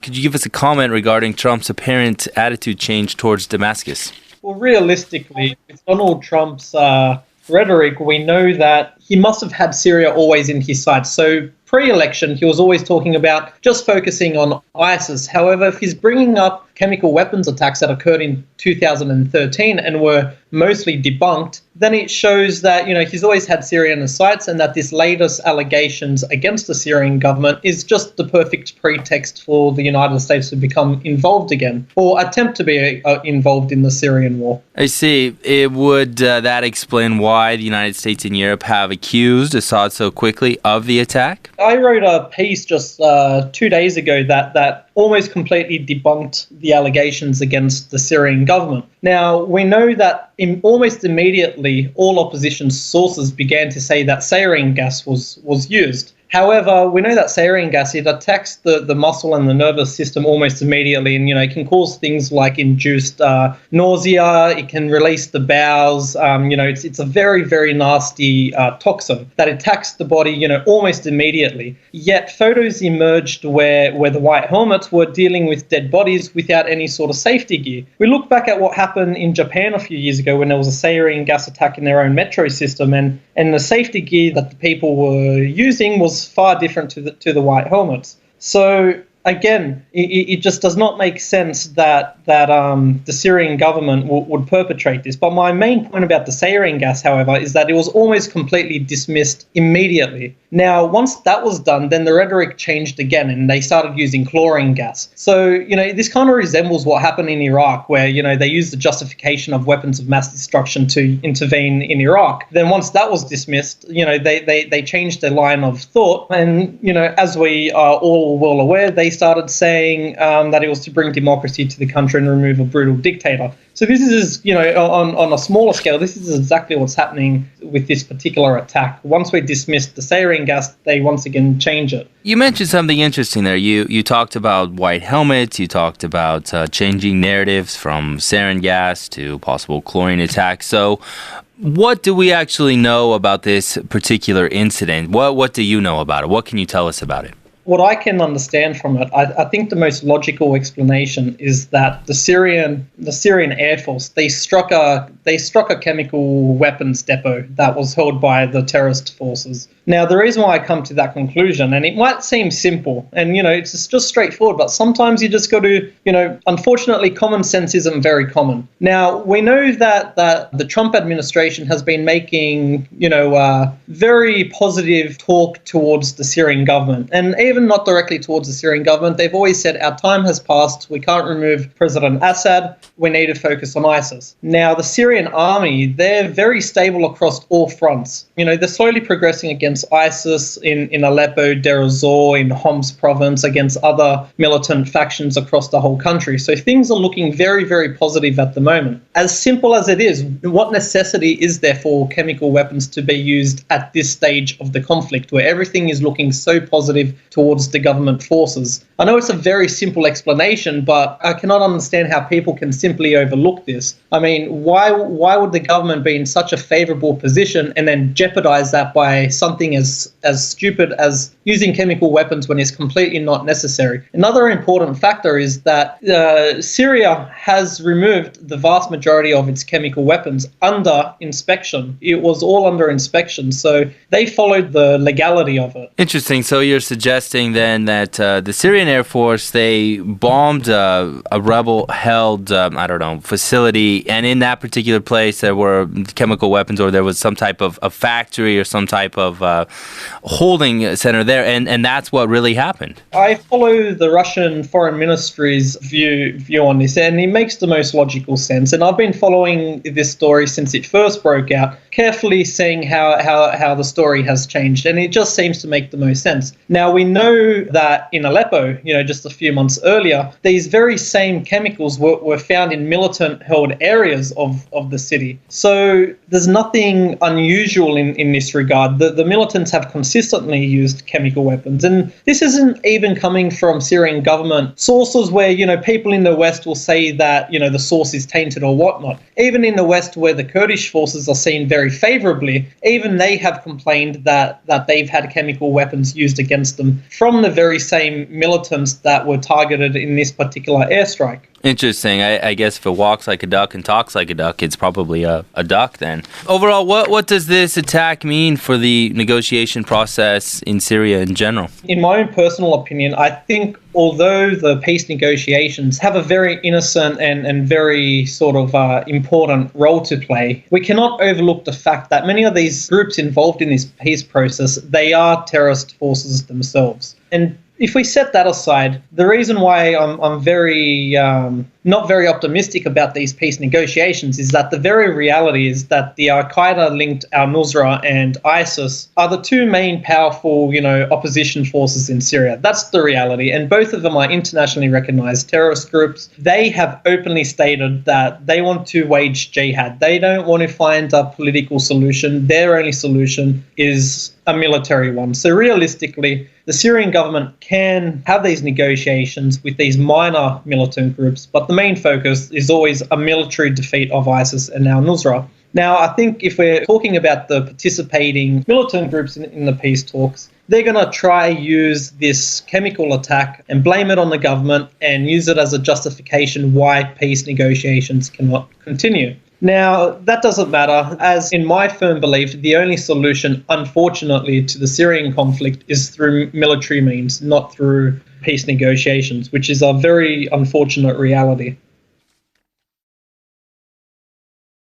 Could you give us a comment regarding Trump's apparent attitude change towards Damascus? Well, realistically, with Donald Trump's rhetoric, we know that he must have had Syria always in his sights. So pre-election, he was always talking about just focusing on ISIS. However, if he's bringing up chemical weapons attacks that occurred in 2013 and were mostly debunked, then it shows that, he's always had Syria in his sights, and that this latest allegations against the Syrian government is just the perfect pretext for the United States to become involved again, or attempt to be involved in the Syrian war. I see. Would that explain why the United States and Europe have accused Assad so quickly of the attack? I wrote a piece just 2 days ago that almost completely debunked the allegations against the Syrian government. Now, we know that almost immediately all opposition sources began to say that sarin gas was used. However, we know that sarin gas, it attacks the muscle and the nervous system almost immediately, and it can cause things like induced nausea. It can release the bowels. It's a very, very nasty toxin that attacks the body almost immediately. Yet photos emerged where the white helmets were dealing with dead bodies without any sort of safety gear. We look back at what happened in Japan a few years ago when there was a sarin gas attack in their own metro system, and the safety gear that the people were using was far different to the white helmets. So again, it just does not make sense that the Syrian government would perpetrate this. But my main point about the sarin gas, however, is that it was almost completely dismissed immediately. Now, once that was done, then the rhetoric changed again, and they started using chlorine gas. So, this kind of resembles what happened in Iraq, where, they used the justification of weapons of mass destruction to intervene in Iraq. Then once that was dismissed, they changed their line of thought. And, as we are all well aware, they started saying that it was to bring democracy to the country and remove a brutal dictator. So this is, on a smaller scale, this is exactly what's happening with this particular attack. Once we dismiss the sarin gas, they once again change it. You mentioned something interesting there. You talked about white helmets. You talked about changing narratives from sarin gas to possible chlorine attacks. So what do we actually know about this particular incident? What do you know about it? What can you tell us about it? What I can understand from it, I think the most logical explanation is that the Syrian Air Force, they struck a chemical weapons depot that was held by the terrorist forces. Now, the reason why I come to that conclusion, and it might seem simple, and it's just straightforward, but sometimes you just got to, unfortunately, common sense isn't very common. Now, we know that the Trump administration has been making, very positive talk towards the Syrian government, and even not directly towards the Syrian government. They've always said our time has passed. We can't remove President Assad. We need to focus on ISIS. Now, the Syrian army, they're very stable across all fronts. They're slowly progressing against ISIS in Aleppo, Deir ez-Zor, in Homs province, against other militant factions across the whole country. So things are looking very, very positive at the moment. As simple as it is, what necessity is there for chemical weapons to be used at this stage of the conflict, where everything is looking so positive towards the government forces? I know it's a very simple explanation, but I cannot understand how people can simply overlook this. I mean, why would the government be in such a favorable position and then jeopardize that by something as stupid as using chemical weapons when it's completely not necessary? Another important factor is that Syria has removed the vast majority of its chemical weapons under inspection. It was all under inspection, so they followed the legality of it. Interesting. So you're suggesting then that the Syrian Air Force, they bombed a rebel-held, facility, and in that particular place there were chemical weapons, or there was some type of a factory or some type of holding center there, and that's what really happened. I follow the Russian Foreign Ministry's view on this, and it makes the most logical sense. And I've been following this story since it first broke out, carefully seeing how the story has changed, and it just seems to make the most sense. Now, we know that in Aleppo, just a few months earlier, these very same chemicals were found in militant-held areas of the city. So there's nothing unusual in this regard. The militants have consistently used chemical weapons, and this isn't even coming from Syrian government sources where, people in the West will say that, the source is tainted or whatnot. Even in the West, where the Kurdish forces are seen very favorably, even they have complained that they've had chemical weapons used against them from the very same militants that were targeted in this particular airstrike. Interesting. I guess if it walks like a duck and talks like a duck, it's probably a duck then. Overall, what does this attack mean for the negotiation process in Syria in general? In my own personal opinion, I think although the peace negotiations have a very innocent and very sort of important role to play, we cannot overlook the fact that many of these groups involved in this peace process, they are terrorist forces themselves. And if we set that aside, the reason why I'm very not very optimistic about these peace negotiations is that the very reality is that the Al-Qaeda-linked al-Nusra and ISIS are the two main powerful, opposition forces in Syria. That's the reality, and both of them are internationally recognized terrorist groups. They have openly stated that they want to wage jihad. They don't want to find a political solution. Their only solution is a military one. So realistically, the Syrian government can have these negotiations with these minor militant groups, but the main focus is always a military defeat of ISIS and al-Nusra. Now, I think if we're talking about the participating militant groups in the peace talks, they're going to try use this chemical attack and blame it on the government and use it as a justification why peace negotiations cannot continue. Now, that doesn't matter, as in my firm belief, the only solution, unfortunately, to the Syrian conflict is through military means, not through peace negotiations, which is a very unfortunate reality.